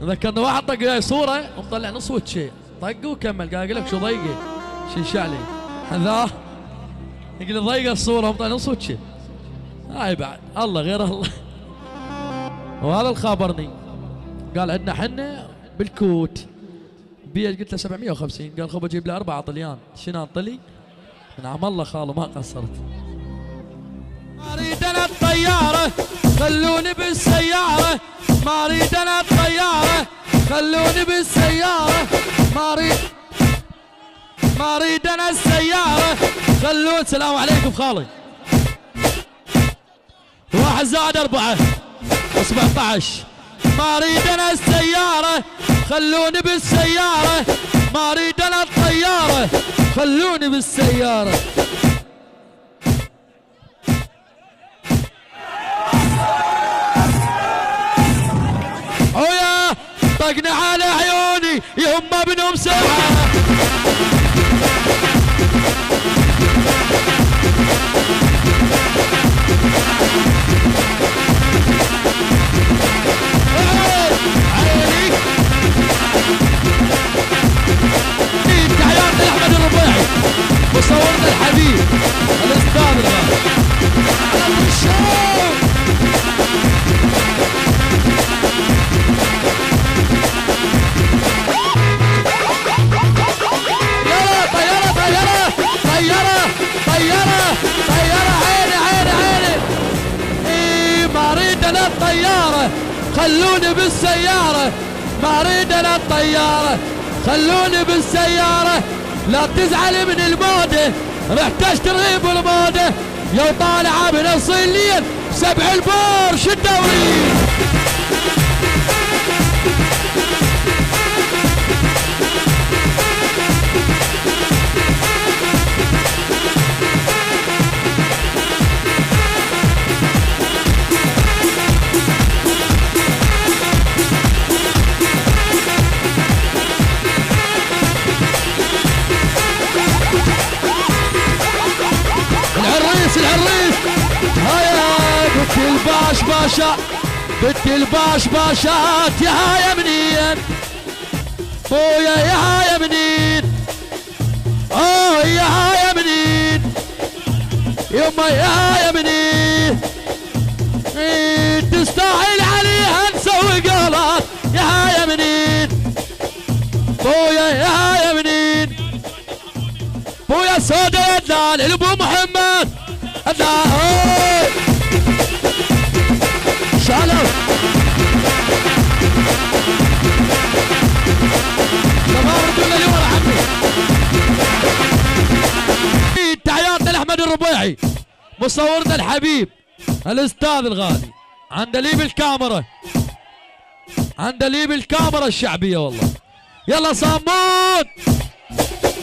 ذكرنا واحد طق لي صوره ومطلع نص وجهه، طق وكمل. قال لك شو ضيقه؟ شو شعلي؟ ذا يقول ضيق الصوره ومطلع نص وجهه. هاي بعد الله غير الله. وهذا اللي خابرني قال عندنا حنه بالكوت بيج، قلت له 750. قال خب اجيب له 4 طليان. شنو انطلي؟ نعم الله خاله ما قصرت. ما اريد انا الطياره خلوني بالسياره، ما اريد انا الطياره خلوني بالسياره، ما اريد انا السياره خلوني. السلام عليكم خالي. 1 زائد 4 17. ما اريد انا السياره خلوني بالسياره، ما اريد انا الطياره خلوني بالسياره. ويا طقنا على عيوني يهم بنهم ساعه. تحياتي لأحمد الربيعي مصورنا الحبيب الاستاذ الغالي على الشوق. طيارة طيارة طيارة طيارة طيارة عيني عيني عيني. إيه ما اريد انا الطيارة خلوني بالسيارة، ما اريد انا الطيارة خلوني بالسيارة. لا تزعل من المودة رحت اشتري بالمودة، يا طالعة من الصيلين 7 البار شدوري. العريس هيا بنت الباش باشا، بنت الباش باشات. يا هاي منين خويا يا هاي منين، اوه يا هاي منين يما يا هاي منين. تستاهل عليها نسوي قولات. يا هاي منين خويا يا هاي منين. بويا سودا يا دلال ابو محمد الله شالوا شباب ردوا لي ورا عمي. تحياتنا لاحمد الربيعي مصورنا الحبيب الاستاذ الغالي. عندليب الكاميرا، عندليب الكاميرا الشعبيه والله. يلا صامود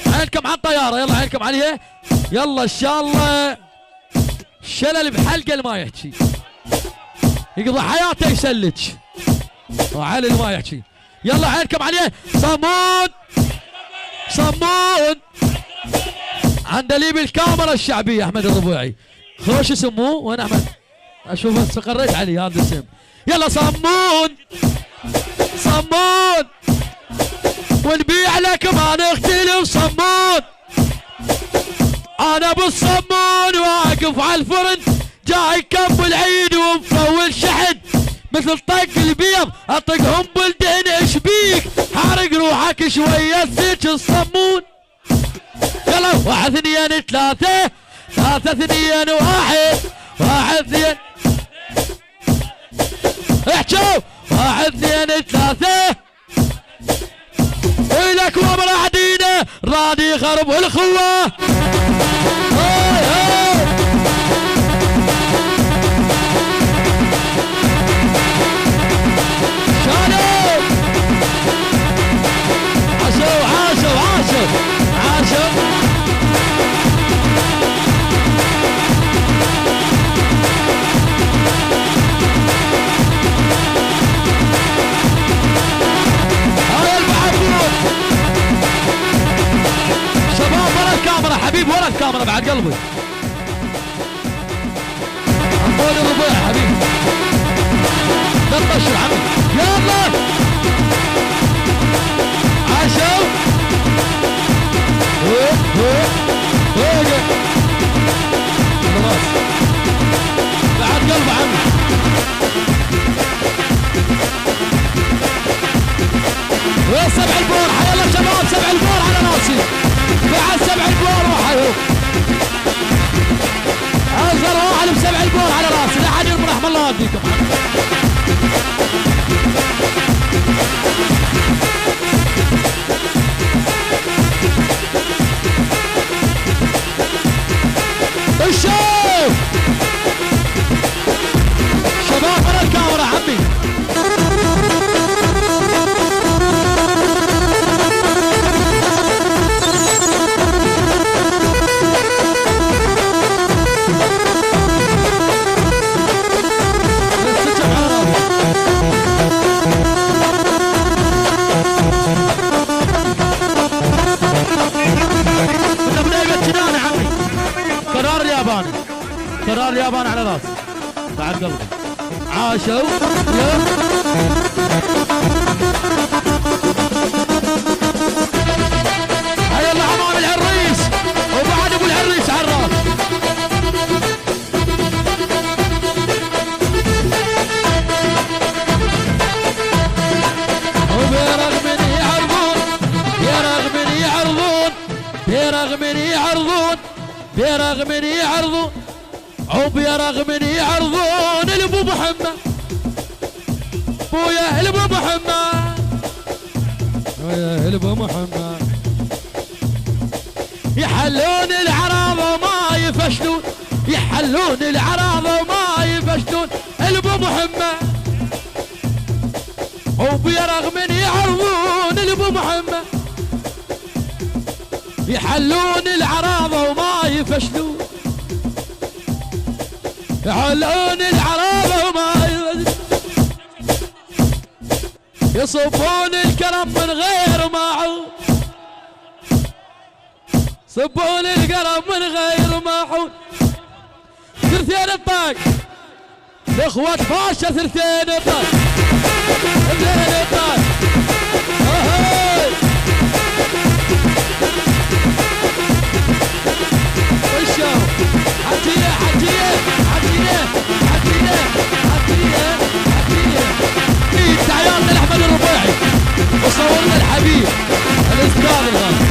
عينكم على الطياره، يلا عينكم عليها. يلا ان شاء الله شلل بحلقه ما يحكي، يقضي حياته يسلج وعلي ما يحكي. يلا عينكم عليه. صمود صمود عندليب الكاميرا الشعبيه احمد الربيعي. خوش اسمه وين احمد؟ اشوف استقريت عليه هذا الاسم. يلا صمود صمود ونبيع لك ما نختلف. صمود انا بالصمون واقف على الفرن جاي كم العيد ومفول شحن مثل طق البيض اطقهم بالدهن. ايش بيك حارق روحك شويه الثلج الصمون. يلا 1 2 3 3 2 1 1 2 احجوا 1 2 3 ويلك وامر عدينا رادي غرب الخوه. هاي هاي شالوا عاشوا عاشوا عاشوا عاشوا. حبيب ورا الكاميرا بعد قلبي. عطوني الربيع حبيبي. نطش يا حبيبي. يلا 7 البور، حي الله شباب 7 البور على راسي، بعد 7 البور وحيو ازهر واحد ب7 البور على راسي، لا حد يرمي رحم الله يهديكم. الشوف شباب ورا الكاميرا عمي. قرار اليابان على راسي بعد قلبي عاشوا هيا الله عمام العريس وبعد ابو العريس على الراس. وبرغم ان يعرضون برغم ان يعرضون برغم ان يعرضون برغم ان يعرضون وبرغم ان يعرضون الابو محمد بويا الابو محمد ويا الابو محمد يحلون العراض وما يفشلون يحلون العراض وما يفشلون الابو محمد وبرغم ان يعرضون الابو محمد يحلون العراض وما يفشلون يحلون العرابة وما يصبون الكرم من غير معون يصبون الكرم من غير معون. ثلثين الطاق الاخوة فاشة ثلثين الطاق ثلثين الطاق وشو حجية حجية حجية حجية حجية حجية ميت عيالنا الأحمد الربيعي وصورنا الحبيب الأستاذ الغالي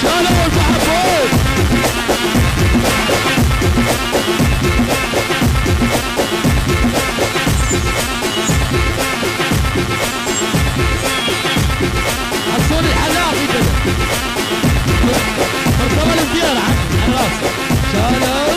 شالوا الفحفوت حصول الحلاقي كذا مرتبة الديار على راسي شالوا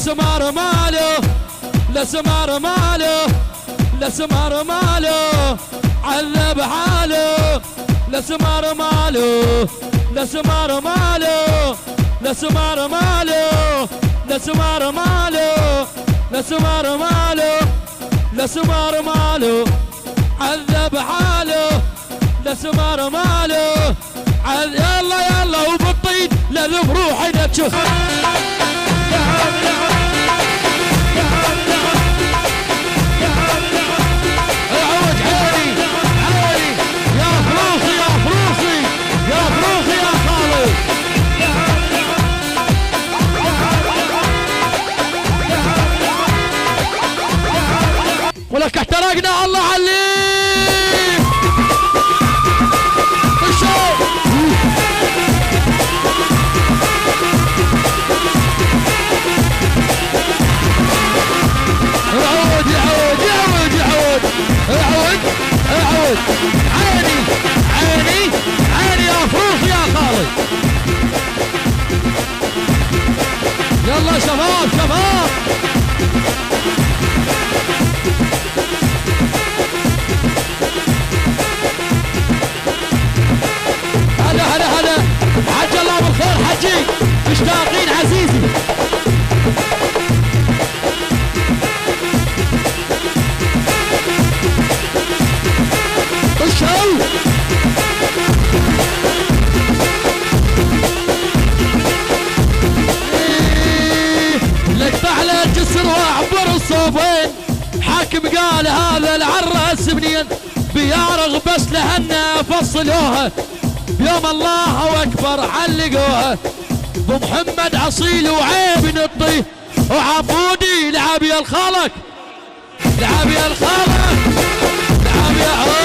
الاسمر ماله الاسمر ماله الاسمر ماله عذب حاله الاسمر ماله الاسمر ماله الاسمر ماله الاسمر ماله الاسمر ماله الاسمر ماله عذب حاله الاسمر ماله يلا يلا وبالطين لذب روحنا تشوف ولك احترقنا الله عليك يعود يعود يعود يعود يعود يعود عيني عيني عيني يا فروخ يا خالد يلا شباب شباب هلا هلا هلا عجل الله بالخير حجي مشتاقين عزيزي الشو لك على الجسر واعبر الصوفين حاكم قال هذا العرس بنين بيارغ بس لهنا فصلوها بيوم الله اكبر علقوها بمحمد اصيل وعيب نطي وعبودي لعب يا الخالق لعب يا الخالق لعب يا